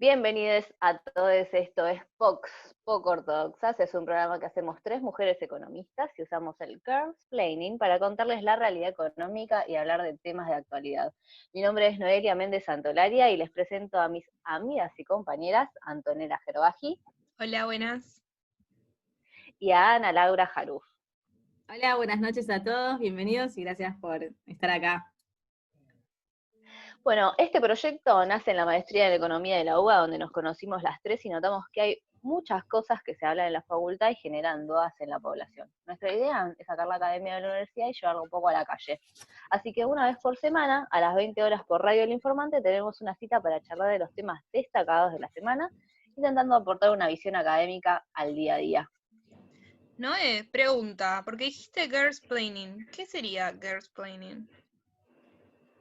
Bienvenidos a todos, esto es POX, Poco Ortodoxas, es un programa que hacemos tres mujeres economistas y usamos el Girlsplaining para contarles la realidad económica y hablar de temas de actualidad. Mi nombre es Noelia Méndez Santolaria y les presento a mis amigas y compañeras Antonella Gerbaji. Hola, buenas. Y a Ana Laura Jaruf. Hola, buenas noches a todos, bienvenidos y gracias por estar acá. Bueno, este proyecto nace en la maestría en Economía de la UBA, donde nos conocimos las tres y notamos que hay muchas cosas que se hablan en la facultad y generan dudas en la población. Nuestra idea es sacar la academia de la universidad y llevarla un poco a la calle. Así que una vez por semana, a las 20 horas por Radio El Informante, tenemos una cita para charlar de los temas destacados de la semana, intentando aportar una visión académica al día a día. Noé, pregunta, porque dijiste girlsplaining. ¿Qué sería girlsplaining?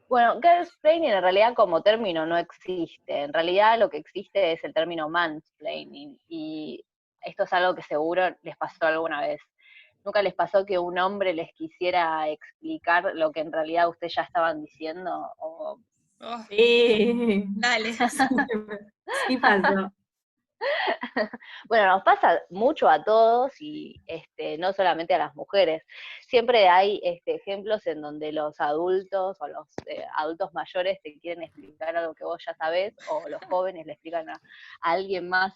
Bueno, girlsplaining en realidad como término no existe. En realidad lo que existe es el término mansplaining. Y esto es algo que seguro les pasó alguna vez. ¿Nunca les pasó que un hombre les quisiera explicar lo que en realidad ustedes ya estaban diciendo? Oh, Sí, dale. sí pasó. Bueno, nos pasa mucho a todos y no solamente a las mujeres. Siempre hay ejemplos en donde los adultos o los adultos mayores te quieren explicar algo que vos ya sabés, o los jóvenes le explican a alguien más,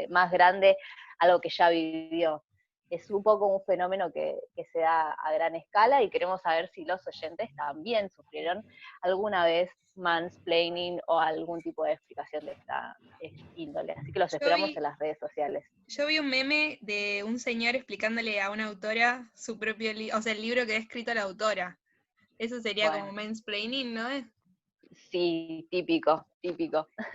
más grande algo que ya vivió. Es un poco un fenómeno que se da a gran escala y queremos saber si los oyentes también sufrieron alguna vez mansplaining o algún tipo de explicación de esta índole. Así que los esperamos en las redes sociales. Yo vi un meme de un señor explicándole a una autora su propio libro, o sea, el libro que ha escrito la autora. Eso sería como mansplaining, ¿no? Sí, típico.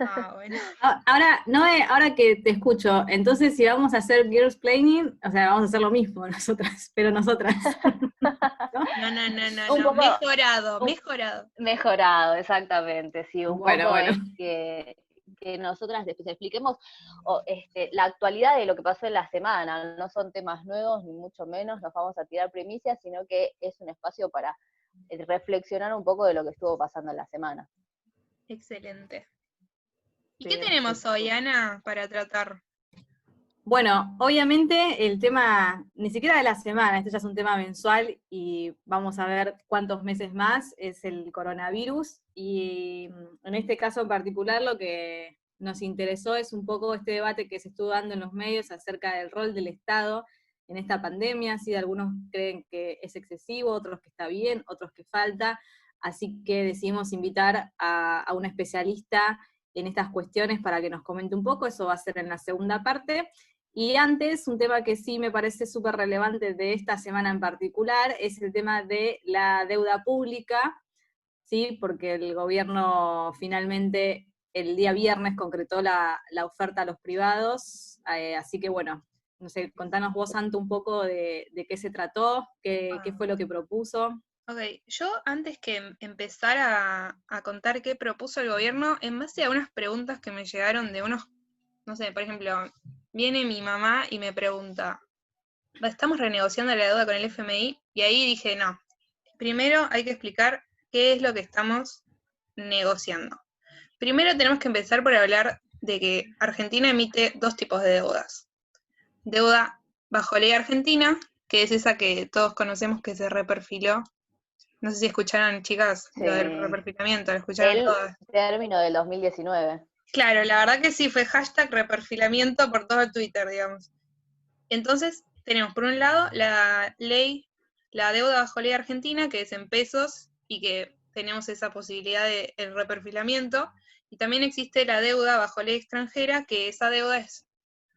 Ah, bueno. Ahora, Noé, ahora que te escucho, entonces si vamos a hacer girlsplaining, o sea, vamos a hacer lo mismo nosotras, pero nosotras. No. Un poco, Mejorado. Mejorado, exactamente, sí, un poco Bueno. es que nosotras después expliquemos la actualidad de lo que pasó en la semana. No son temas nuevos, ni mucho menos nos vamos a tirar primicias, sino que es un espacio para reflexionar un poco de lo que estuvo pasando en la semana. Excelente. ¿Y qué tenemos hoy, Ana, para tratar? Bueno, obviamente el tema, ni siquiera de la semana, este ya es un tema mensual y vamos a ver cuántos meses más, es el coronavirus. Y en este caso en particular lo que nos interesó es un poco este debate que se estuvo dando en los medios acerca del rol del Estado en esta pandemia. Así, algunos creen que es excesivo, otros que está bien, otros que falta. Así que decidimos invitar a una especialista en estas cuestiones para que nos comente un poco. Eso va a ser en la segunda parte. Y antes, un tema que sí me parece súper relevante de esta semana en particular es el tema de la deuda pública, ¿sí? Porque el gobierno finalmente el día viernes concretó la oferta a los privados, así que bueno, no sé, contanos vos, Santo, un poco de qué se trató, qué fue lo que propuso. Ok, yo antes que empezar a contar qué propuso el gobierno, en base a unas preguntas que me llegaron de unos, no sé, por ejemplo, viene mi mamá y me pregunta, estamos renegociando la deuda con el FMI, y ahí dije, no, primero hay que explicar qué es lo que estamos negociando. Primero tenemos que empezar por hablar de que Argentina emite dos tipos de deudas. Deuda bajo ley argentina, que es esa que todos conocemos que se reperfiló. No sé si escucharon, chicas, Sí. lo del reperfilamiento, lo escucharon todas. El término del 2019. Claro, la verdad que sí, fue hashtag reperfilamiento por todo el Twitter, digamos. Entonces, tenemos por un lado la ley, la deuda bajo ley argentina, que es en pesos y que tenemos esa posibilidad de el reperfilamiento. Y también existe la deuda bajo ley extranjera, que esa deuda es,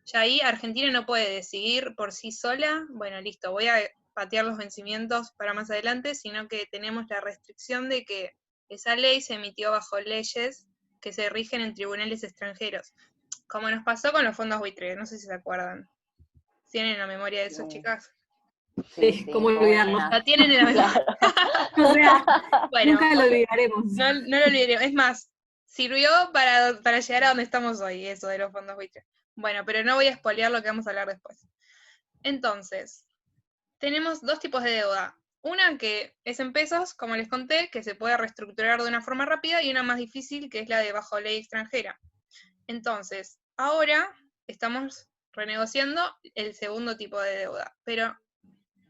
ya ahí Argentina no puede decidir por sí sola, bueno, listo, voy a patear los vencimientos para más adelante, sino que tenemos la restricción de que esa ley se emitió bajo leyes que se rigen en tribunales extranjeros, como nos pasó con los fondos buitre, no sé si se acuerdan. ¿Tienen la memoria de eso, chicas? Sí, ¿cómo olvidarlo? La tienen en la memoria. O sea, bueno, nunca lo olvidaremos. No lo olvidaremos. Es más, sirvió para llegar a donde estamos hoy, eso de los fondos buitre. Bueno, pero no voy a spoilear lo que vamos a hablar después. Entonces, tenemos dos tipos de deuda. Una que es en pesos, como les conté, que se puede reestructurar de una forma rápida, y una más difícil, que es la de bajo ley extranjera. Entonces, ahora estamos renegociando el segundo tipo de deuda, pero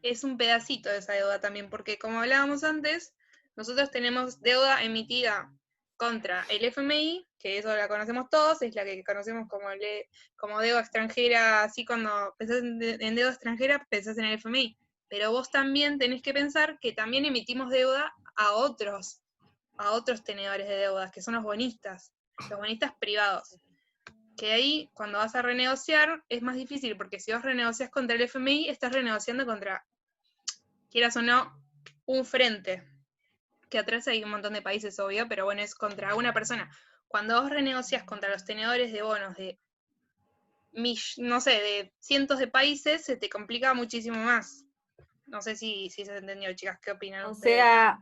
es un pedacito de esa deuda también, porque como hablábamos antes, nosotros tenemos deuda emitida contra el FMI, que eso la conocemos todos, es la que conocemos como deuda extranjera, así cuando pensás en deuda extranjera, pensás en el FMI. Pero vos también tenés que pensar que también emitimos deuda a otros tenedores de deudas, que son los bonistas privados. Que ahí, cuando vas a renegociar, es más difícil, porque si vos renegocias contra el FMI, estás renegociando contra, quieras o no, un frente, que atrás hay un montón de países, obvio, pero bueno, es contra una persona. Cuando vos renegocias contra los tenedores de bonos de, no sé, de cientos de países, se te complica muchísimo más. No sé si se entendió, chicas, ¿qué opinan O ustedes? sea,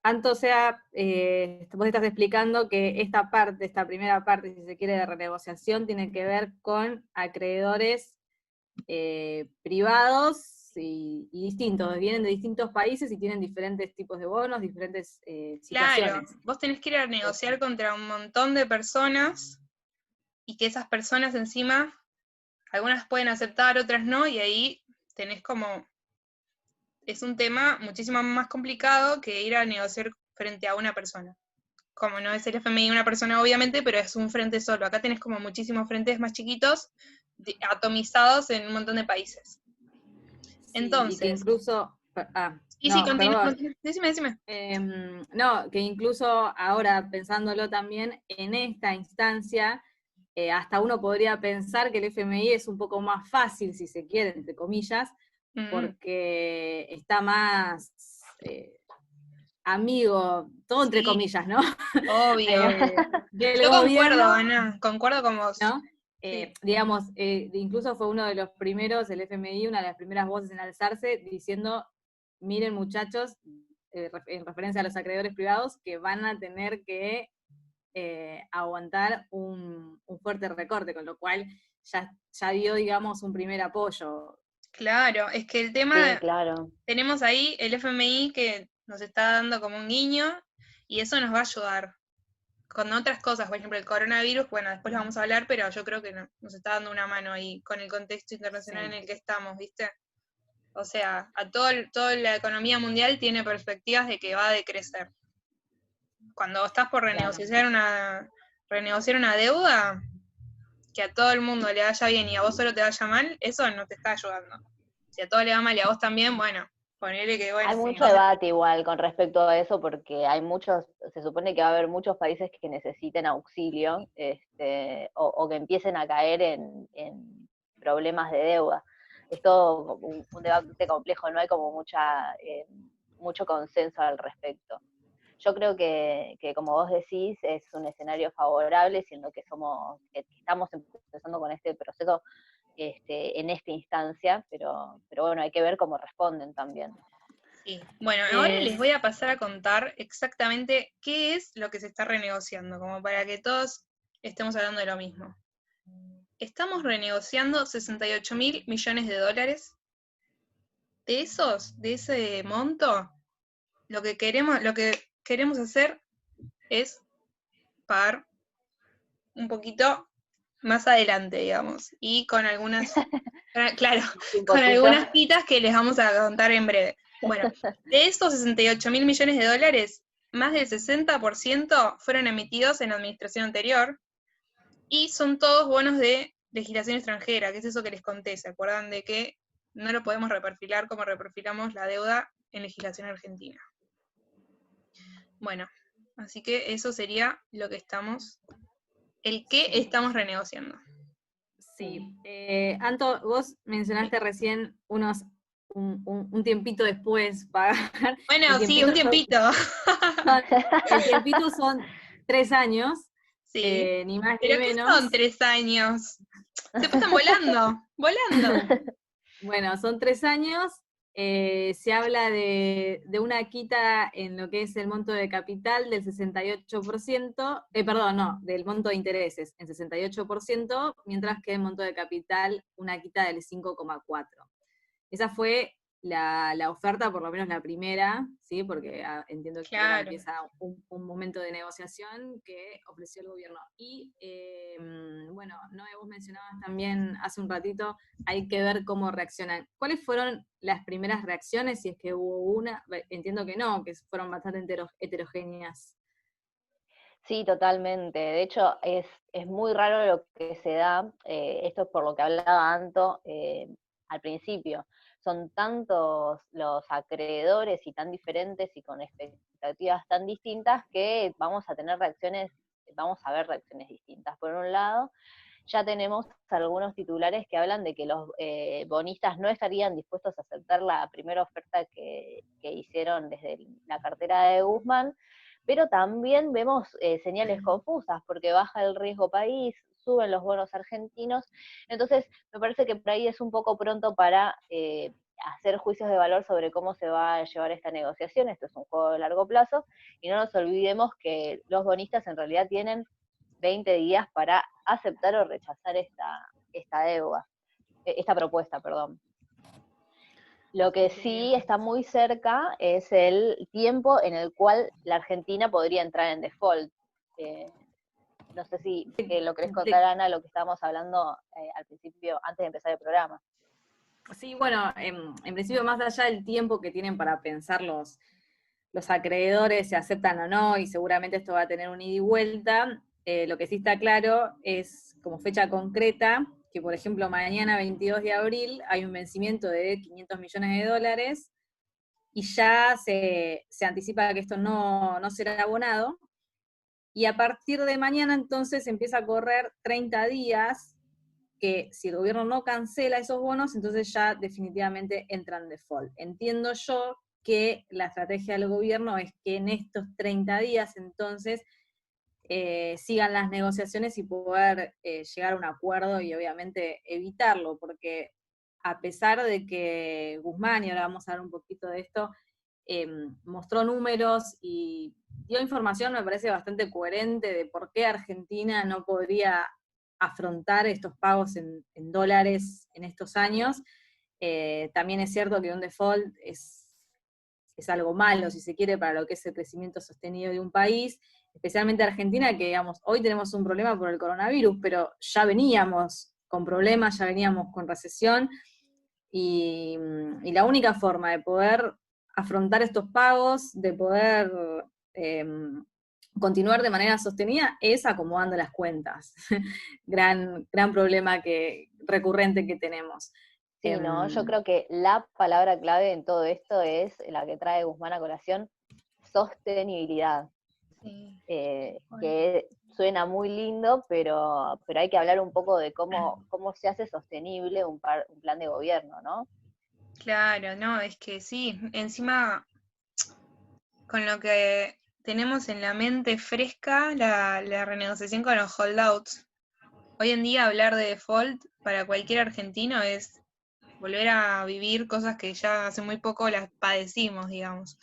Anto, vos estás explicando que esta primera parte, si se quiere, de renegociación, tiene que ver con acreedores privados y distintos, vienen de distintos países y tienen diferentes tipos de bonos, diferentes Claro, situaciones. vos tenés que ir a negociar contra un montón de personas y que esas personas encima, algunas pueden aceptar, otras no, y ahí tenés como, es un tema muchísimo más complicado que ir a negociar frente a una persona. Como no es el FMI una persona, obviamente, pero es un frente solo. Acá tenés como muchísimos frentes más chiquitos, atomizados en un montón de países. Sí, Entonces, y que incluso, sí, perdón. Decime. No, que incluso ahora pensándolo también, en esta instancia, hasta uno podría pensar que el FMI es un poco más fácil, si se quiere, entre comillas, porque está más amigo, todo entre comillas, ¿no? Obvio. Del Yo concuerdo, gobierno, Ana, concuerdo con vos. ¿no? Sí. Digamos, incluso fue uno de los primeros, el FMI, una de las primeras voces en alzarse, diciendo, miren muchachos, en referencia a los acreedores privados, que van a tener que aguantar un fuerte recorte, con lo cual ya dio, digamos, un primer apoyo. Claro, es que el tema, Sí, claro. tenemos ahí el FMI que nos está dando como un guiño, y eso nos va a ayudar con otras cosas, por ejemplo el coronavirus, bueno, después lo vamos a hablar, pero yo creo que nos está dando una mano ahí con el contexto internacional Sí. en el que estamos, ¿viste? O sea, toda la economía mundial tiene perspectivas de que va a decrecer. Cuando estás por renegociar una deuda, que a todo el mundo le vaya bien y a vos solo te vaya mal, eso no te está ayudando. Si a todo le va mal y a vos también, bueno, ponele que bueno. Hay Sí, mucho debate igual con respecto a eso, porque hay muchos, se supone que va a haber muchos países que necesiten auxilio, o que empiecen a caer en problemas de deuda. Es todo un debate complejo, no hay como mucho consenso al respecto. Yo creo que, como vos decís, es un escenario favorable, siendo que estamos empezando con este proceso en esta instancia, pero bueno, hay que ver cómo responden también. sí. Bueno, ahora les voy a pasar a contar exactamente qué es lo que se está renegociando, como para que todos estemos hablando de lo mismo. Estamos renegociando 68.000 millones de dólares. De ese monto, lo que queremos hacer es pagar un poquito más adelante, digamos, y con algunas, claro, con algunas citas que les vamos a contar en breve. Bueno, de estos 68.000 millones de dólares, más del 60% fueron emitidos en la administración anterior, y son todos bonos de legislación extranjera, que es eso que les conté, ¿se acuerdan de que no lo podemos reperfilar como reperfilamos la deuda en legislación argentina? Bueno, así que eso sería lo que estamos renegociando. Sí. Anto, vos mencionaste recién un tiempito después pagar. Bueno, sí, un tiempito. El tiempito son 3 años, Sí. ni más ni ¿Pero qué menos. son 3 años? Se pasan volando. Bueno, son 3 años. Se habla de una quita en lo que es el monto de capital del 68%, del monto de intereses en 68%, mientras que el monto de capital una quita del 5,4%. Esa fue la oferta, por lo menos la primera, ¿sí? Porque entiendo que ahora empieza un momento de negociación que ofreció el gobierno. Y bueno, Noé, vos mencionabas también hace un ratito, hay que ver cómo reaccionan. ¿Cuáles fueron las primeras reacciones, si es que hubo una? Entiendo que no, que fueron bastante heterogéneas. Sí, totalmente. De hecho, es muy raro lo que se da, esto es por lo que hablaba Anto al principio. Son tantos los acreedores y tan diferentes y con expectativas tan distintas que vamos a tener reacciones, vamos a ver reacciones distintas. Por un lado, ya tenemos algunos titulares que hablan de que los bonistas no estarían dispuestos a aceptar la primera oferta que hicieron desde la cartera de Guzmán, pero también vemos señales confusas, porque baja el riesgo país, suben los bonos argentinos, entonces me parece que por ahí es un poco pronto para hacer juicios de valor sobre cómo se va a llevar esta negociación. Esto es un juego de largo plazo, y no nos olvidemos que los bonistas en realidad tienen 20 días para aceptar o rechazar esta deuda, esta propuesta, perdón. Lo que sí está muy cerca es el tiempo en el cual la Argentina podría entrar en default. No sé si lo querés contar, Ana, lo que estábamos hablando al principio, antes de empezar el programa. Sí, bueno, en principio, más allá del tiempo que tienen para pensar los acreedores, si aceptan o no, y seguramente esto va a tener un ida y vuelta, lo que sí está claro es, como fecha concreta, que por ejemplo mañana 22 de abril hay un vencimiento de 500 millones de dólares, y ya se anticipa que esto no será abonado, y a partir de mañana entonces empieza a correr 30 días, que si el gobierno no cancela esos bonos, entonces ya definitivamente entran en default. Entiendo yo que la estrategia del gobierno es que en estos 30 días entonces sigan las negociaciones y poder llegar a un acuerdo y obviamente evitarlo, porque a pesar de que Guzmán, y ahora vamos a hablar un poquito de esto, mostró números y dio información, me parece bastante coherente, de por qué Argentina no podría afrontar estos pagos en dólares en estos años. También es cierto que un default es algo malo, si se quiere, para lo que es el crecimiento sostenido de un país, especialmente Argentina, que digamos, hoy tenemos un problema por el coronavirus, pero ya veníamos con problemas, ya veníamos con recesión, y la única forma de poder afrontar estos pagos, de poder continuar de manera sostenida, es acomodando las cuentas. gran problema recurrente que tenemos. Sí, no, yo creo que la palabra clave en todo esto es la que trae Guzmán a colación: sostenibilidad. Sí. Que suena muy lindo, pero hay que hablar un poco de cómo se hace sostenible un plan de gobierno, ¿no? Claro, no, es que sí, encima con lo que tenemos en la mente fresca, la renegociación con los holdouts. Hoy en día hablar de default para cualquier argentino es volver a vivir cosas que ya hace muy poco las padecimos, digamos.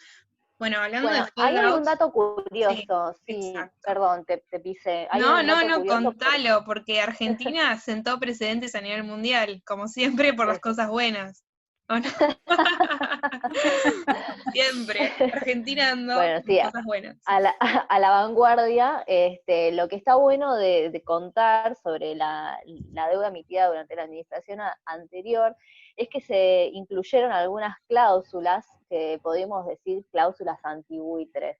Bueno, hablando de ahí hay un holdouts... dato curioso, sí, exacto. perdón, te pisé. No, contalo, porque Argentina sentó precedentes a nivel mundial, como siempre, por las cosas buenas. ¿O no? Siempre, Argentina andó bueno, por sí, cosas buenas. a la vanguardia. Lo que está bueno de contar sobre la deuda emitida durante la administración anterior es que se incluyeron algunas cláusulas, que podemos decir cláusulas antibuitres.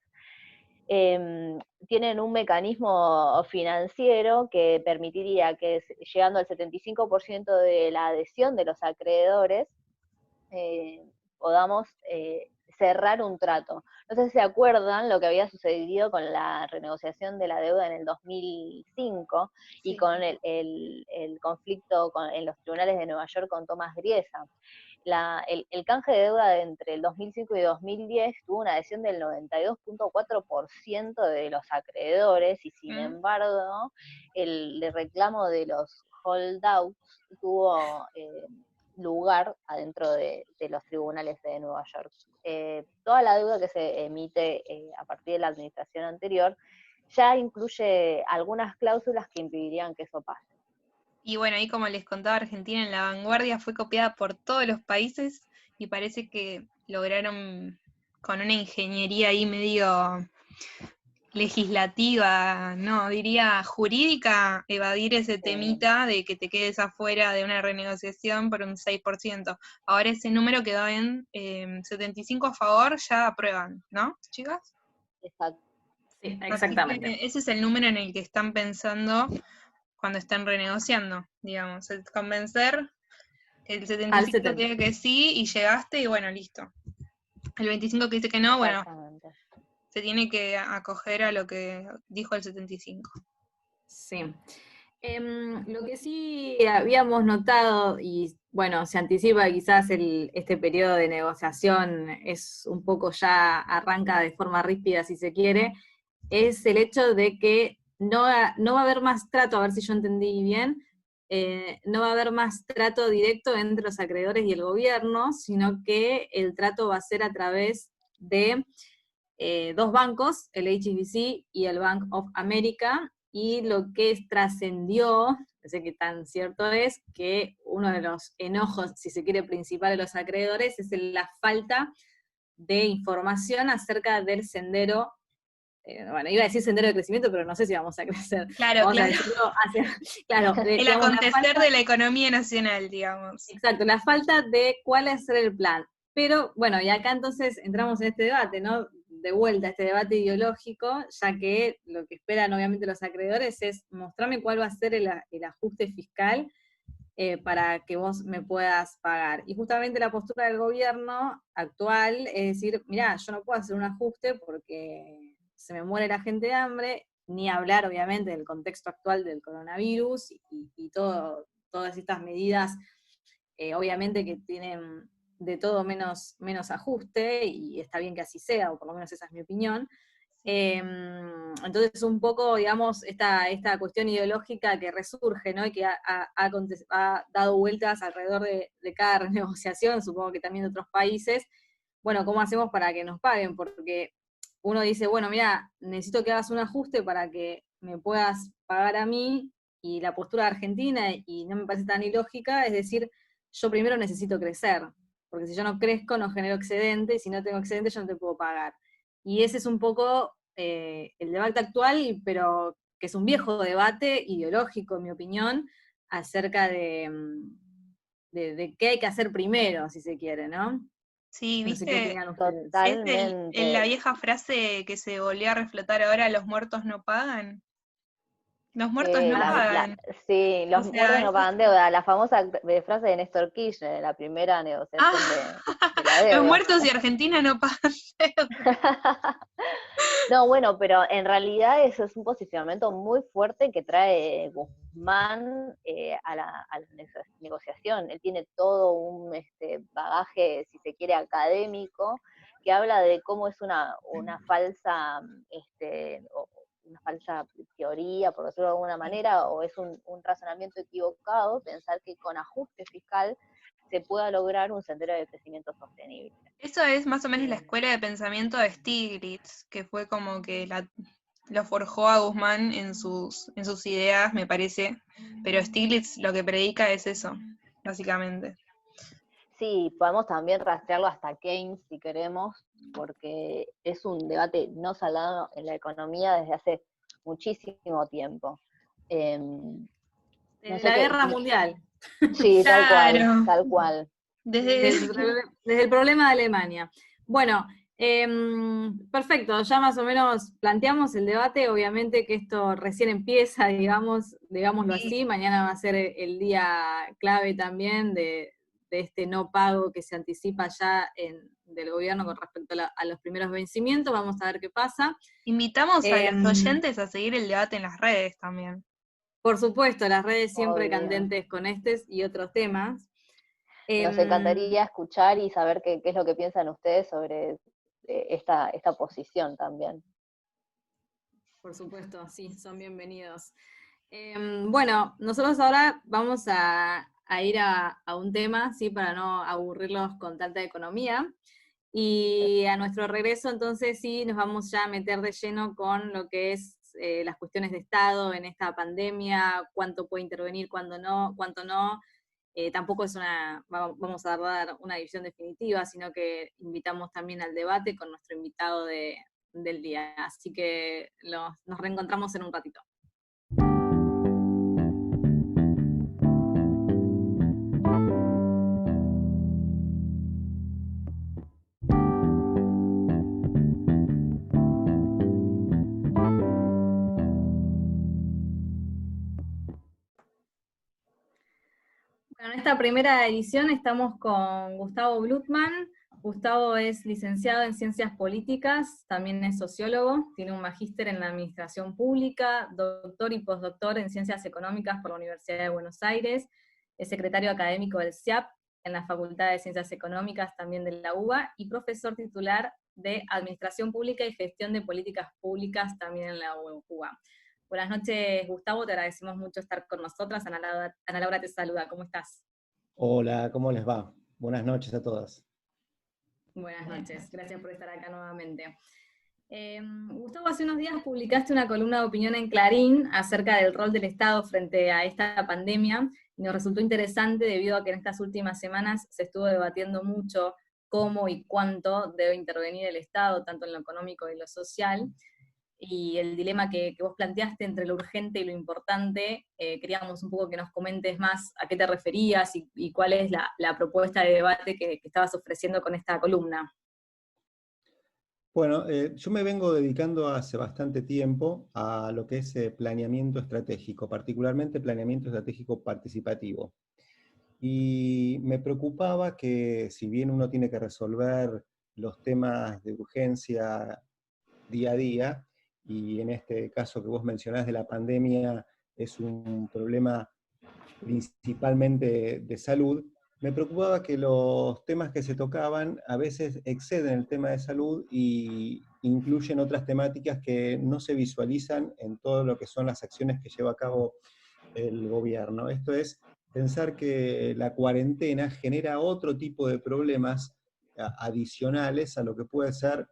Tienen un mecanismo financiero que permitiría que, llegando al 75% de la adhesión de los acreedores, podamos cerrar un trato. No sé si se acuerdan lo que había sucedido con la renegociación de la deuda en el 2005 y Sí. con el conflicto en los tribunales de Nueva York con Tomás Griesa. El canje de deuda entre el 2005 y 2010 tuvo una adhesión del 92.4% de los acreedores, y sin embargo el reclamo de los holdouts tuvo lugar adentro de los tribunales de Nueva York. Toda la deuda que se emite a partir de la administración anterior ya incluye algunas cláusulas que impedirían que eso pase. Y bueno, ahí como les contaba, Argentina en la vanguardia fue copiada por todos los países y parece que lograron con una ingeniería ahí medio legislativa, no, diría jurídica, evadir ese temita de que te quedes afuera de una renegociación por un 6%. Ahora ese número quedó en 75 a favor, ya aprueban, ¿no, chicas? Exacto. Sí, Así exactamente. que ese es el número en el que están pensando cuando están renegociando, digamos, es convencer que el Al 75 70. tiene que sí y llegaste y bueno, listo. El 25 que dice que no, bueno, Exactamente. se tiene que acoger a lo que dijo el 75. Sí. Lo que sí habíamos notado, y bueno, se anticipa quizás este periodo de negociación es un poco ya arranca de forma ríspida si se quiere, es el hecho de que no va a haber más trato, a ver si yo entendí bien, no va a haber más trato directo entre los acreedores y el gobierno, sino que el trato va a ser a través de dos bancos, el HSBC y el Bank of America, y lo que trascendió, no sé qué tan cierto es, que uno de los enojos, si se quiere, principales de los acreedores es la falta de información acerca del sendero, bueno, iba a decir sendero de crecimiento, pero no sé si vamos a crecer. Claro, Vamos a claro. decirlo hacia, claro, El digamos, la acontecer falta, de la economía nacional, digamos. exacto, la falta de cuál es el plan. Pero bueno, y acá entonces entramos en este debate, ¿no? De vuelta a este debate ideológico, ya que lo que esperan obviamente los acreedores es mostrarme cuál va a ser el ajuste fiscal para que vos me puedas pagar. Y justamente la postura del gobierno actual es decir, mirá, yo no puedo hacer un ajuste porque se me muere la gente de hambre, ni hablar obviamente del contexto actual del coronavirus y todas estas medidas obviamente que tienen de todo menos ajuste, y está bien que así sea, o por lo menos esa es mi opinión. Entonces un poco, digamos, esta cuestión ideológica que resurge, ¿no? Y que ha dado vueltas alrededor de cada renegociación, supongo que también de otros países. Bueno, ¿cómo hacemos para que nos paguen? Porque uno dice, bueno, mira, necesito que hagas un ajuste para que me puedas pagar a mí, y la postura de Argentina, y no me parece tan ilógica, es decir, yo primero necesito crecer, porque si yo no crezco no genero excedente, y si no tengo excedente yo no te puedo pagar. Y ese es un poco el debate actual, pero que es un viejo debate ideológico, en mi opinión, acerca de qué hay que hacer primero, si se quiere, ¿no? Sí, No sé qué viste, opinan ustedes. es la Totalmente. vieja frase que se volvió a reflotar ahora, los muertos no pagan. Los muertos no pagan. Sí, O los muertos sea, no eso es... pagan deuda, la famosa frase de Néstor Kirchner, la primera negociación Ah, de la los deuda. muertos y Argentina no pagan deuda. No, bueno, pero en realidad eso es un posicionamiento muy fuerte que trae Guzmán a la negociación. Él tiene todo un bagaje, si se quiere, académico, que habla de cómo es una falsa, una falsa teoría, por decirlo de alguna manera, o es un razonamiento equivocado pensar que con ajuste fiscal se pueda lograr un sendero de crecimiento sostenible. Eso es más o menos la escuela de pensamiento de Stiglitz, que fue como que lo forjó a Guzmán en sus ideas, me parece. Pero Stiglitz lo que predica es eso, básicamente. Sí, podemos también rastrearlo hasta Keynes si queremos, porque es un debate no saldado en la economía desde hace muchísimo tiempo. No Desde sé la qué. Guerra Mundial, Sí, tal cual, Claro, tal cual. desde... desde el problema de Alemania. Bueno, perfecto, ya más o menos planteamos el debate, obviamente que esto recién empieza, digámoslo Sí, así, mañana va a ser el día clave también de este no pago que se anticipa ya del gobierno con respecto a los primeros vencimientos, vamos a ver qué pasa. invitamos a los Em, oyentes a seguir el debate en las redes también. por supuesto, las redes siempre Obvio. candentes con estos y otros temas. Nos Em, encantaría escuchar y saber qué es lo que piensan ustedes sobre esta posición también. por supuesto, sí, son bienvenidos. Bueno, nosotros ahora vamos a ir a un tema, ¿sí? Para no aburrirlos con tanta economía. Y a nuestro regreso, entonces sí, nos vamos ya a meter de lleno con lo que es las cuestiones de Estado en esta pandemia, cuánto puede intervenir, cuándo no, cuánto no. Tampoco es vamos a dar una división definitiva, sino que invitamos también al debate con nuestro invitado del día. Así que nos reencontramos en un ratito. Bueno, en esta primera edición estamos con Gustavo Blutman. Gustavo es licenciado en Ciencias Políticas, también es sociólogo, tiene un magíster en la Administración Pública, doctor y postdoctor en Ciencias Económicas por la Universidad de Buenos Aires, es secretario académico del CIAP, en la Facultad de Ciencias Económicas también de la UBA, y profesor titular de Administración Pública y Gestión de Políticas Públicas también en la UBA. Buenas noches, Gustavo, te agradecemos mucho estar con nosotras. Ana Laura te saluda, ¿cómo estás? Hola, ¿cómo les va? Buenas noches a todas. Buenas noches, gracias por estar acá nuevamente. Gustavo, hace unos días publicaste una columna de opinión en Clarín acerca del rol del Estado frente a esta pandemia, y nos resultó interesante debido a que en estas últimas semanas se estuvo debatiendo mucho cómo y cuánto debe intervenir el Estado, tanto en lo económico y lo social, y el dilema que vos planteaste entre lo urgente y lo importante. Queríamos un poco que nos comentes más a qué te referías y cuál es la propuesta de debate que estabas ofreciendo con esta columna. Bueno, yo me vengo dedicando hace bastante tiempo a lo que es planeamiento estratégico, particularmente planeamiento estratégico participativo. Y me preocupaba que, si bien uno tiene que resolver los temas de urgencia día a día, y en este caso que vos mencionás de la pandemia es un problema principalmente de salud, me preocupaba que los temas que se tocaban a veces exceden el tema de salud y incluyen otras temáticas que no se visualizan en todo lo que son las acciones que lleva a cabo el gobierno. Esto es pensar que la cuarentena genera otro tipo de problemas adicionales a lo que puede ser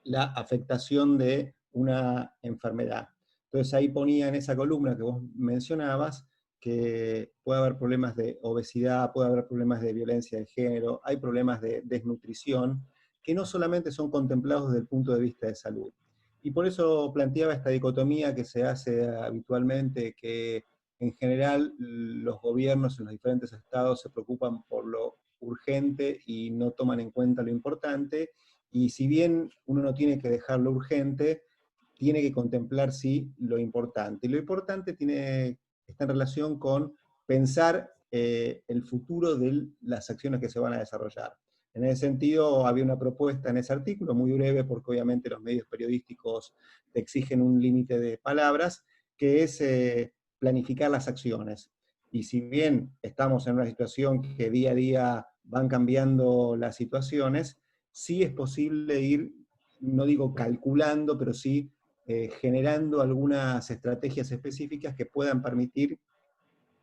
la afectación de una enfermedad. Entonces ahí ponía en esa columna que vos mencionabas que puede haber problemas de obesidad, puede haber problemas de violencia de género, hay problemas de desnutrición, que no solamente son contemplados desde el punto de vista de salud. Y por eso planteaba esta dicotomía que se hace habitualmente, que en general los gobiernos en los diferentes estados se preocupan por lo urgente y no toman en cuenta lo importante, y si bien uno no tiene que dejar lo urgente, tiene que contemplar sí lo importante. Y lo importante está en relación con pensar el futuro de las acciones que se van a desarrollar. En ese sentido, había una propuesta en ese artículo, muy breve, porque obviamente los medios periodísticos te exigen un límite de palabras, que es planificar las acciones. Y si bien estamos en una situación que día a día van cambiando las situaciones, sí es posible ir, no digo calculando, pero sí generando algunas estrategias específicas que puedan permitir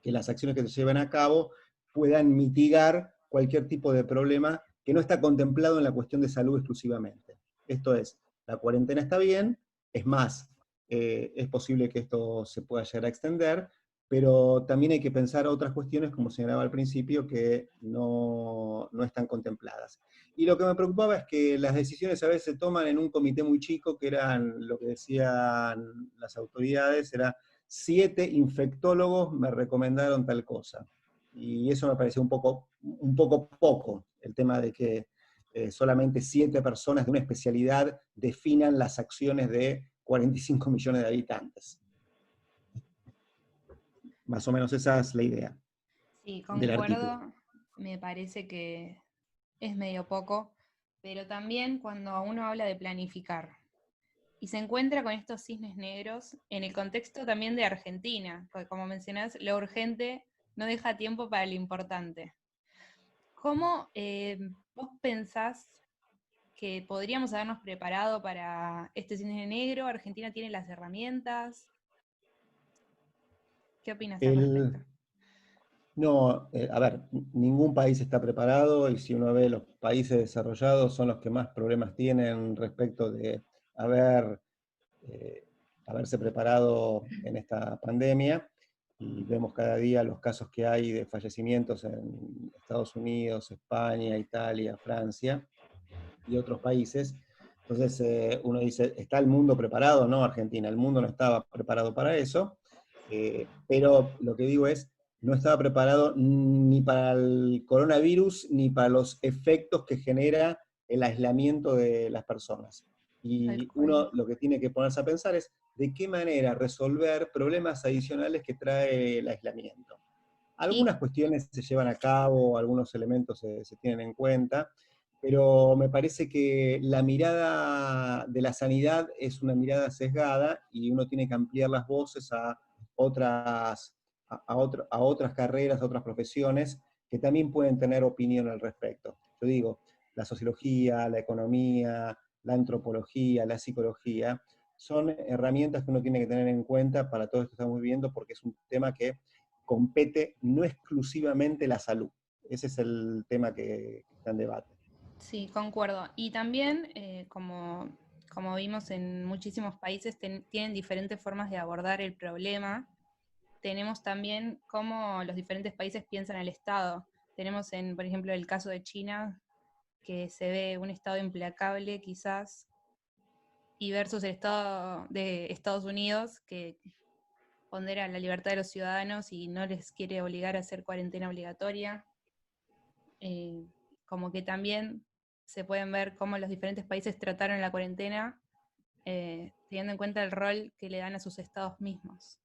que las acciones que se lleven a cabo puedan mitigar cualquier tipo de problema que no está contemplado en la cuestión de salud exclusivamente. Esto es, la cuarentena está bien, es más, es posible que esto se pueda llegar a extender, pero también hay que pensar otras cuestiones, como señalaba al principio, que no están contempladas. Y lo que me preocupaba es que las decisiones a veces se toman en un comité muy chico, que eran lo que decían las autoridades, era 7 infectólogos me recomendaron tal cosa. Y eso me pareció un poco poco, el tema de que solamente 7 personas de una especialidad definan las acciones de 45 millones de habitantes. Más o menos esa es la idea. Sí, del artículo. concuerdo. Me parece que es medio poco, pero también cuando uno habla de planificar y se encuentra con estos cisnes negros en el contexto también de Argentina, porque como mencionás, lo urgente no deja tiempo para lo importante. ¿Cómo vos pensás que podríamos habernos preparado para este cisne negro? ¿Argentina tiene las herramientas? ¿Qué opinas al respecto? No, a ver, ningún país está preparado, y si uno ve los países desarrollados son los que más problemas tienen respecto de haberse preparado en esta pandemia, y vemos cada día los casos que hay de fallecimientos en Estados Unidos, España, Italia, Francia y otros países. Entonces uno dice, ¿está el mundo preparado? No, Argentina, el mundo no estaba preparado para eso, pero lo que digo es, no estaba preparado ni para el coronavirus, ni para los efectos que genera el aislamiento de las personas. Tal Y cual. uno lo que tiene que ponerse a pensar es, ¿de qué manera resolver problemas adicionales que trae el aislamiento? Y Algunas cuestiones se llevan a cabo, algunos elementos se tienen en cuenta, pero me parece que la mirada de la sanidad es una mirada sesgada y uno tiene que ampliar las voces a otras, a otras carreras, a otras profesiones que también pueden tener opinión al respecto. Yo digo, la sociología, la economía, la antropología, la psicología, son herramientas que uno tiene que tener en cuenta para todo esto que estamos viviendo, porque es un tema que compete no exclusivamente la salud. Ese es el tema que está en debate. sí, concuerdo. Y también, como vimos en muchísimos países, tienen diferentes formas de abordar el problema. Tenemos también cómo los diferentes países piensan el Estado. Tenemos, por ejemplo, el caso de China, que se ve un Estado implacable quizás, y versus el Estado de Estados Unidos, que pondera la libertad de los ciudadanos y no les quiere obligar a hacer cuarentena obligatoria. Como que también se pueden ver cómo los diferentes países trataron la cuarentena, teniendo en cuenta el rol que le dan a sus estados mismos.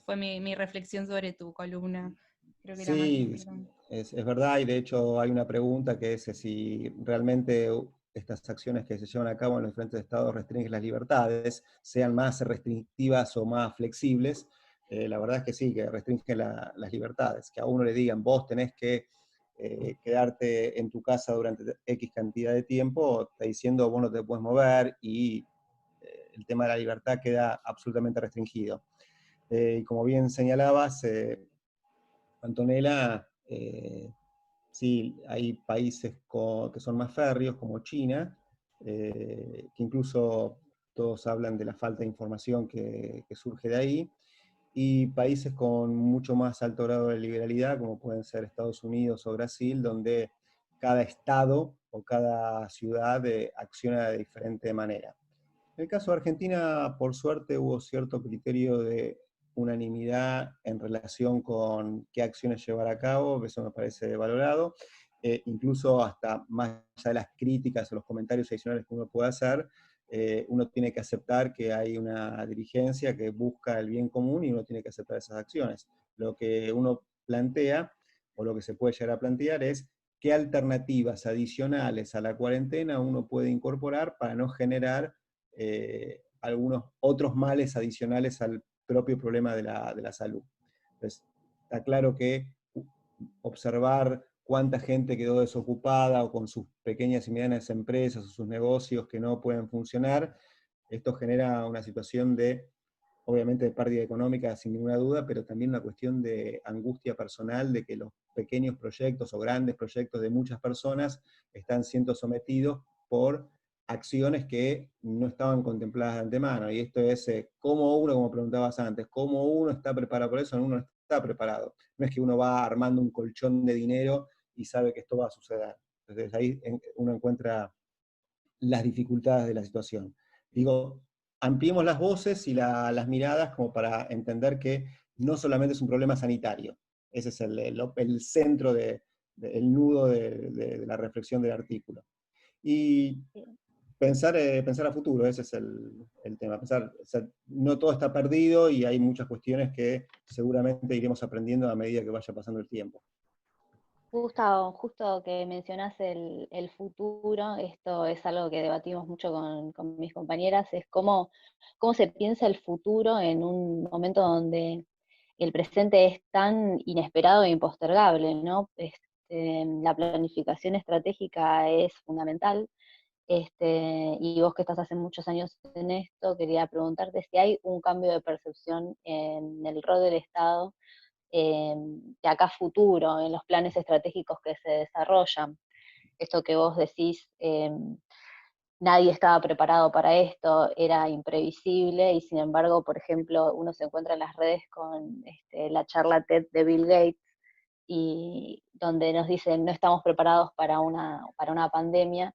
Fue mi reflexión sobre tu columna. Creo que era más Sí, importante. es verdad, y de hecho hay una pregunta que es si realmente estas acciones que se llevan a cabo en los diferentes estados restringen las libertades, sean más restrictivas o más flexibles. La verdad es que sí, que restringen las libertades, que a uno le digan, vos tenés que quedarte en tu casa durante X cantidad de tiempo, está diciendo vos no te puedes mover y el tema de la libertad queda absolutamente restringido. Y como bien señalabas, Antonella, sí, hay países que son más férreos, como China, que incluso todos hablan de la falta de información que surge de ahí, y países con mucho más alto grado de liberalidad, como pueden ser Estados Unidos o Brasil, donde cada estado o cada ciudad acciona de diferente manera. En el caso de Argentina, por suerte, hubo cierto criterio de unanimidad en relación con qué acciones llevar a cabo, eso me parece valorado, incluso hasta más allá de las críticas o los comentarios adicionales que uno puede hacer, uno tiene que aceptar que hay una dirigencia que busca el bien común y uno tiene que aceptar esas acciones. Lo que uno plantea, o lo que se puede llegar a plantear es qué alternativas adicionales a la cuarentena uno puede incorporar para no generar algunos otros males adicionales al propio problema de la salud. Entonces, está claro que observar cuánta gente quedó desocupada o con sus pequeñas y medianas empresas o sus negocios que no pueden funcionar, esto genera una situación de, obviamente, de pérdida económica sin ninguna duda, pero también una cuestión de angustia personal de que los pequeños proyectos o grandes proyectos de muchas personas están siendo sometidos por acciones que no estaban contempladas de antemano. Y esto es cómo uno, como preguntabas antes, cómo uno está preparado por eso, uno no está preparado. No es que uno va armando un colchón de dinero y sabe que esto va a suceder. Entonces ahí uno encuentra las dificultades de la situación. Digo, ampliemos las voces y las miradas como para entender que no solamente es un problema sanitario. Ese es el centro, el nudo de la reflexión del artículo. Y pensar a futuro, ese es el tema. Pensar, o sea, no todo está perdido y hay muchas cuestiones que seguramente iremos aprendiendo a medida que vaya pasando el tiempo. Justo que mencionás el futuro, esto es algo que debatimos mucho con mis compañeras, es cómo se piensa el futuro en un momento donde el presente es tan inesperado e impostergable, ¿no? La planificación estratégica es fundamental, y vos que estás hace muchos años en esto, quería preguntarte si hay un cambio de percepción en el rol del Estado de acá a futuro, en los planes estratégicos que se desarrollan. Esto que vos decís, nadie estaba preparado para esto, era imprevisible, y sin embargo, por ejemplo, uno se encuentra en las redes con la charla TED de Bill Gates, y donde nos dicen no estamos preparados para una pandemia,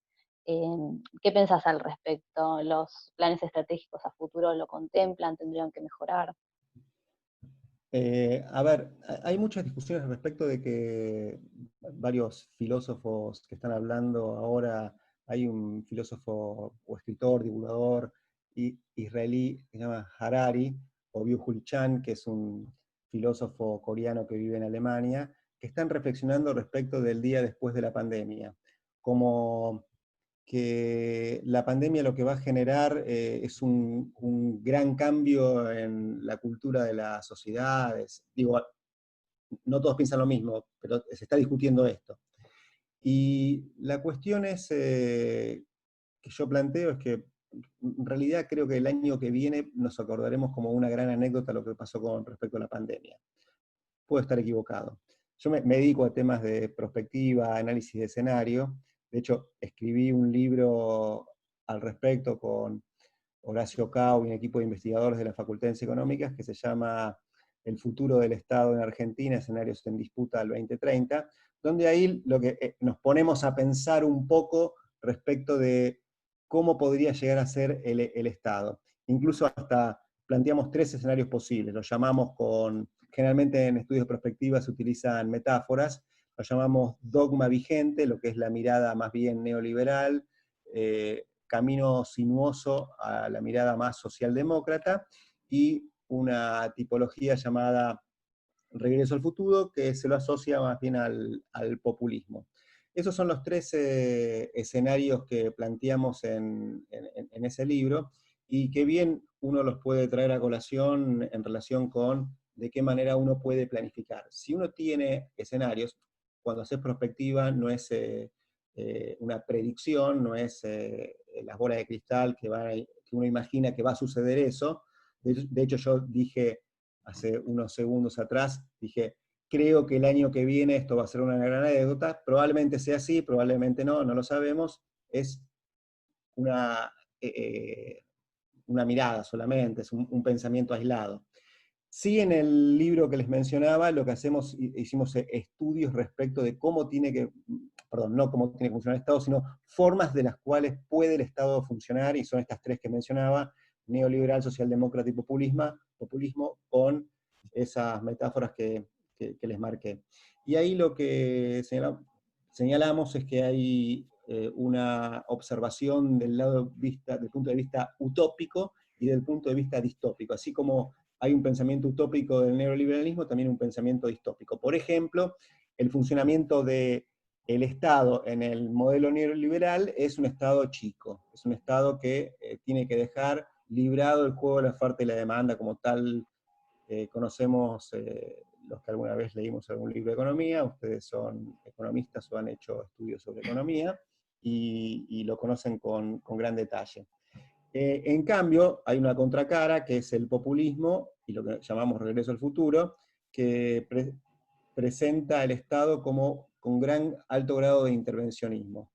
¿Qué pensás al respecto? ¿Los planes estratégicos a futuro lo contemplan? ¿Tendrían que mejorar? A ver, hay muchas discusiones al respecto de que varios filósofos que están hablando ahora, hay un filósofo o escritor, divulgador israelí que se llama Harari, o Byung-Chul Chan, que es un filósofo coreano que vive en Alemania, que están reflexionando respecto del día después de la pandemia, como que la pandemia lo que va a generar es un gran cambio en la cultura de las sociedades. Digo, no todos piensan lo mismo, pero se está discutiendo esto. Y la cuestión es, que yo planteo es que en realidad creo que el año que viene nos acordaremos como una gran anécdota lo que pasó con respecto a la pandemia. Puedo estar equivocado. Yo me dedico a temas de prospectiva, análisis de escenario. De hecho, escribí un libro al respecto con Horacio Cao y un equipo de investigadores de la Facultad de Ciencias Económicas que se llama El futuro del Estado en Argentina, escenarios en disputa al 2030, donde ahí lo que nos ponemos a pensar un poco respecto de cómo podría llegar a ser el Estado. Incluso hasta planteamos 3 escenarios posibles, los llamamos generalmente en estudios de perspectiva se utilizan metáforas, lo llamamos dogma vigente, lo que es la mirada más bien neoliberal, camino sinuoso a la mirada más socialdemócrata, y una tipología llamada regreso al futuro, que se lo asocia más bien al populismo. Esos son los 3 escenarios que planteamos en ese libro, y que bien uno los puede traer a colación en relación con de qué manera uno puede planificar. Si uno tiene escenarios, cuando haces prospectiva no es una predicción, no es las bolas de cristal que uno imagina que va a suceder eso. De hecho, yo dije hace unos segundos atrás, dije, creo que el año que viene esto va a ser una gran anécdota, probablemente sea así, probablemente no, no lo sabemos, es una, una mirada solamente, es un pensamiento aislado. Sí, en el libro que les mencionaba, lo que hicimos estudios respecto de cómo tiene que, perdón, no cómo tiene que funcionar el Estado, sino formas de las cuales puede el Estado funcionar, y son estas 3 que mencionaba: neoliberal, socialdemócrata y populismo, con esas metáforas que les marqué. Y ahí lo que señalamos es que hay una observación del punto de vista utópico y del punto de vista distópico, así como hay un pensamiento utópico del neoliberalismo, también un pensamiento distópico. Por ejemplo, el funcionamiento del Estado en el modelo neoliberal es un Estado chico, es un Estado que tiene que dejar librado el juego de la oferta y la demanda, como tal conocemos los que alguna vez leímos algún libro de economía, ustedes son economistas o han hecho estudios sobre economía, y lo conocen con gran detalle. En cambio, hay una contracara, que es el populismo, y lo que llamamos regreso al futuro, que presenta al Estado como con gran alto grado de intervencionismo.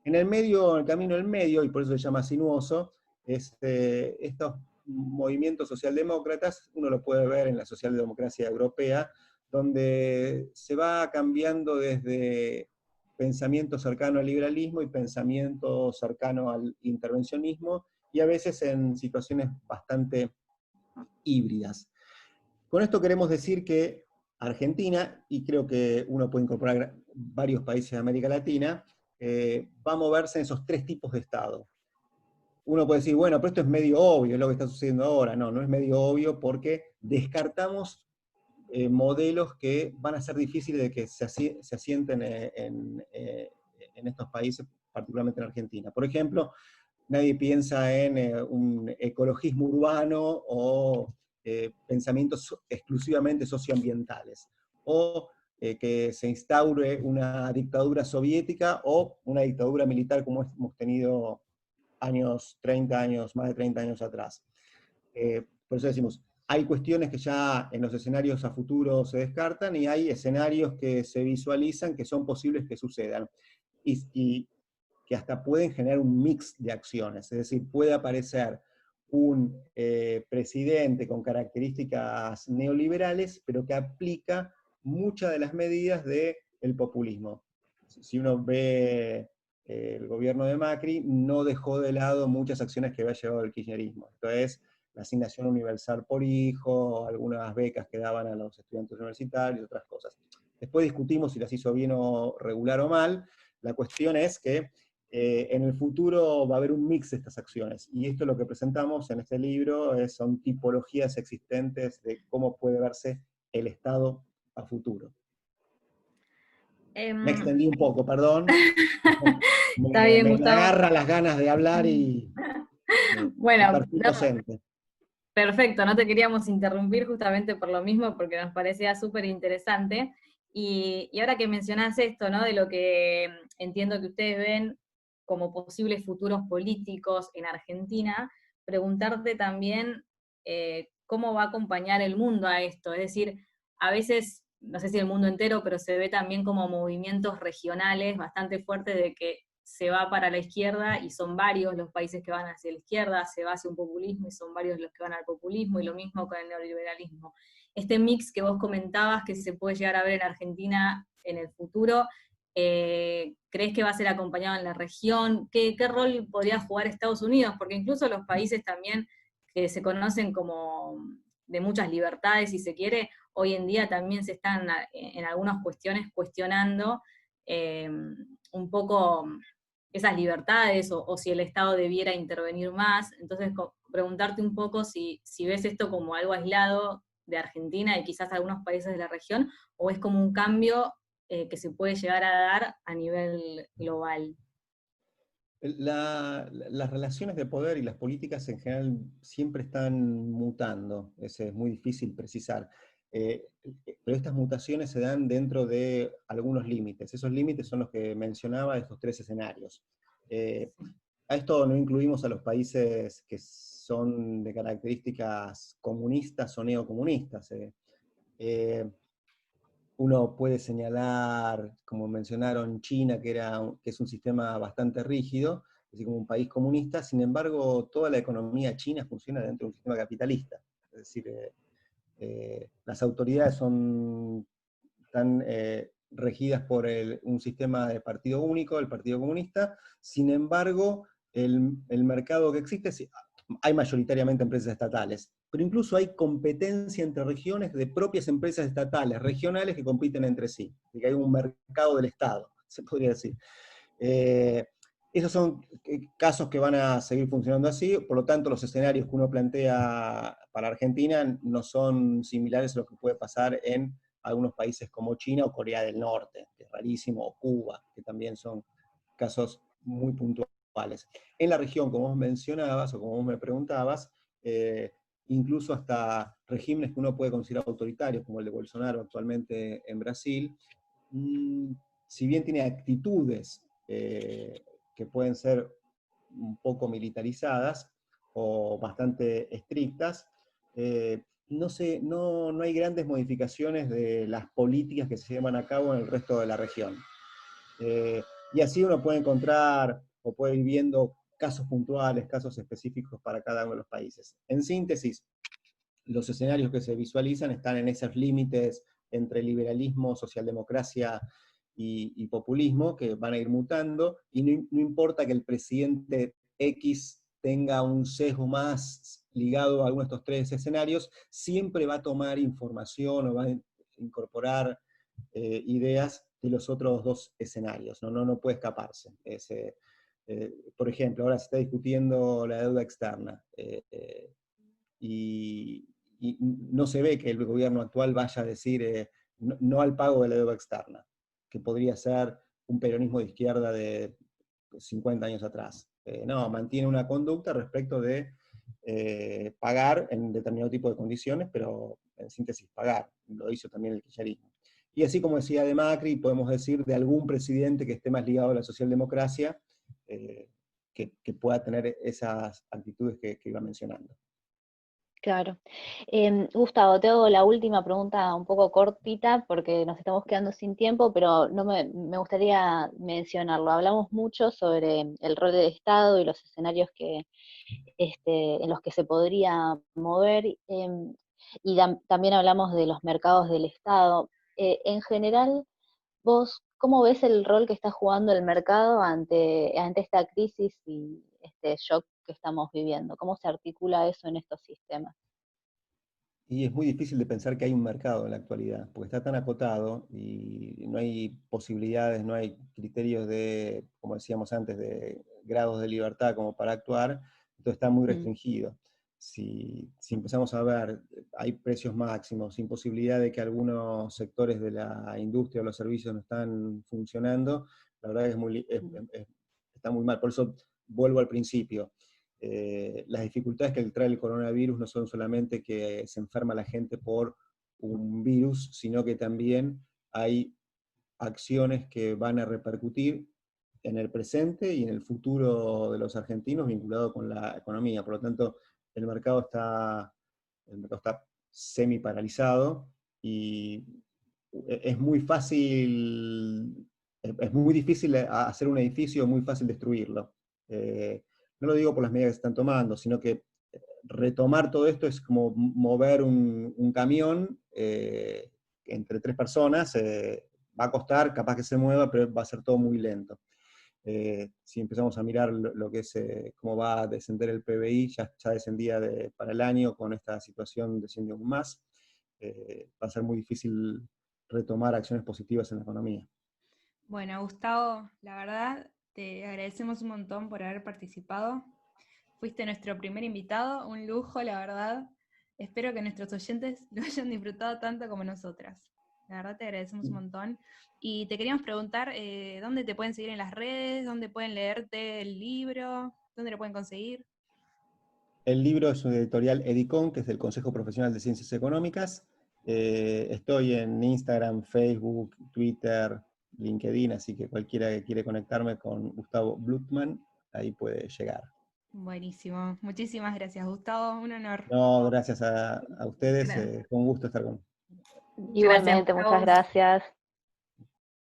En el medio, en el camino del medio, y por eso se llama sinuoso, estos movimientos socialdemócratas, uno lo puede ver en la socialdemocracia europea, donde se va cambiando desde pensamiento cercano al liberalismo y pensamiento cercano al intervencionismo, y a veces en situaciones bastante híbridas. Con esto queremos decir que Argentina, y creo que uno puede incorporar varios países de América Latina, va a moverse en esos 3 tipos de Estado. Uno puede decir, bueno, pero esto es medio obvio, es lo que está sucediendo ahora. No, no es medio obvio, porque descartamos modelos que van a ser difíciles de que se asienten en estos países, particularmente en Argentina. Por ejemplo, nadie piensa en un ecologismo urbano o pensamientos exclusivamente socioambientales, o que se instaure una dictadura soviética o una dictadura militar como hemos tenido años, 30 años, más de 30 años atrás. Por eso decimos, hay cuestiones que ya en los escenarios a futuro se descartan, y hay escenarios que se visualizan que son posibles que sucedan. Y que hasta pueden generar un mix de acciones, es decir, puede aparecer un presidente con características neoliberales, pero que aplica muchas de las medidas del populismo. Si uno ve el gobierno de Macri no dejó de lado muchas acciones que había llevado el kirchnerismo. Esto es, la asignación universal por hijo, algunas becas que daban a los estudiantes universitarios, otras cosas. Después discutimos si las hizo bien o regular o mal. La cuestión es que en el futuro va a haber un mix de estas acciones, y esto es lo que presentamos en este libro, son tipologías existentes de cómo puede verse el Estado a futuro. Me extendí un poco, perdón. Está bien, Me Gustavo. agarra las ganas de hablar y Bueno, perfil no, docente. perfecto, no te queríamos interrumpir justamente por lo mismo, porque nos parecía súper interesante. Y ahora que mencionás esto, ¿no? De lo que entiendo que ustedes ven como posibles futuros políticos en Argentina, preguntarte también cómo va a acompañar el mundo a esto. Es decir, a veces, no sé si el mundo entero, pero se ve también como movimientos regionales bastante fuertes de que se va para la izquierda y son varios los países que van hacia la izquierda, se va hacia un populismo y son varios los que van al populismo, y lo mismo con el neoliberalismo. Este mix que vos comentabas que se puede llegar a ver en Argentina en el futuro, ¿crees que va a ser acompañado en la región? ¿Qué rol podría jugar Estados Unidos? Porque incluso los países también que se conocen como de muchas libertades, si se quiere, hoy en día también se están en algunas cuestiones cuestionando un poco esas libertades, o si el Estado debiera intervenir más. Entonces, preguntarte un poco si ves esto como algo aislado de Argentina y quizás algunos países de la región, o es como un cambio que se puede llegar a dar a nivel global. Las relaciones de poder y las políticas en general siempre están mutando, es muy difícil precisar. Pero estas mutaciones se dan dentro de algunos límites. Esos límites son los que mencionaba, estos tres escenarios. A esto no incluimos a los países que son de características comunistas o neocomunistas. Uno puede señalar, como mencionaron, China, que es un sistema bastante rígido, así como un país comunista. Sin embargo, toda la economía china funciona dentro de un sistema capitalista. Es decir, las autoridades están regidas por un sistema de partido único, el Partido Comunista. Sin embargo, el mercado que existe, hay mayoritariamente empresas estatales, pero incluso hay competencia entre regiones de propias empresas estatales, regionales, que compiten entre sí. Así que hay un mercado del Estado, se podría decir. Esos son casos que van a seguir funcionando así, por lo tanto los escenarios que uno plantea para Argentina no son similares a lo que puede pasar en algunos países como China o Corea del Norte, que es rarísimo, o Cuba, que también son casos muy puntuales. En la región, como vos mencionabas, o como vos me preguntabas, incluso hasta regímenes que uno puede considerar autoritarios, como el de Bolsonaro actualmente en Brasil, si bien tiene actitudes que pueden ser un poco militarizadas o bastante estrictas, no hay grandes modificaciones de las políticas que se llevan a cabo en el resto de la región. Y así uno puede encontrar o puede ir viendo casos puntuales, casos específicos para cada uno de los países. En síntesis, los escenarios que se visualizan están en esos límites entre liberalismo, socialdemocracia y populismo, que van a ir mutando, y no importa que el presidente X tenga un sesgo más ligado a alguno de estos tres escenarios, siempre va a tomar información o va a incorporar ideas de los otros dos escenarios, no puede escaparse. Por ejemplo, ahora se está discutiendo la deuda externa, y no se ve que el gobierno actual vaya a decir no al pago de la deuda externa, que podría ser un peronismo de izquierda de 50 años atrás. No, mantiene una conducta respecto de pagar en determinado tipo de condiciones, pero en síntesis pagar. Lo hizo también el kirchnerismo. Y así como decía de Macri, podemos decir de algún presidente que esté más ligado a la socialdemocracia, que pueda tener esas actitudes que iba mencionando. Claro. Gustavo, te hago la última pregunta un poco cortita porque nos estamos quedando sin tiempo, pero no me gustaría mencionarlo. Hablamos mucho sobre el rol del Estado y los escenarios en los que se podría mover, y también hablamos de los mercados del Estado. En general, vos, ¿cómo ves el rol que está jugando el mercado ante esta crisis y este shock que estamos viviendo? ¿Cómo se articula eso en estos sistemas? Y es muy difícil de pensar que hay un mercado en la actualidad, porque está tan acotado y no hay posibilidades, no hay criterios de, como decíamos antes, de grados de libertad como para actuar, entonces está muy restringido. Si empezamos a ver, hay precios máximos, sin posibilidad de que algunos sectores de la industria o los servicios no están funcionando, la verdad es está muy mal. Por eso vuelvo al principio. Las dificultades que trae el coronavirus no son solamente que se enferma la gente por un virus, sino que también hay acciones que van a repercutir en el presente y en el futuro de los argentinos vinculado con la economía. Por lo tanto, el mercado está semi paralizado y es muy fácil, es muy difícil hacer un edificio, muy fácil destruirlo. No lo digo por las medidas que se están tomando, sino que retomar todo esto es como mover un camión entre 3 personas, va a costar, capaz que se mueva, pero va a ser todo muy lento. Si empezamos a mirar lo que es cómo va a descender el PBI, ya descendía para el año, con esta situación desciende aún más, va a ser muy difícil retomar acciones positivas en la economía. Bueno, Gustavo, la verdad, te agradecemos un montón por haber participado. Fuiste nuestro primer invitado, un lujo, la verdad. Espero que nuestros oyentes lo hayan disfrutado tanto como nosotras. La verdad te agradecemos un montón. Y te queríamos preguntar, ¿dónde te pueden seguir en las redes? ¿Dónde pueden leerte el libro? ¿Dónde lo pueden conseguir? El libro es un editorial Edicon, que es del Consejo Profesional de Ciencias Económicas. Estoy en Instagram, Facebook, Twitter, LinkedIn, así que cualquiera que quiere conectarme con Gustavo Blutman, ahí puede llegar. Buenísimo. Muchísimas gracias, Gustavo. Un honor. No, gracias a ustedes, Gracias. fue un gusto estar con Igualmente, muchas gracias.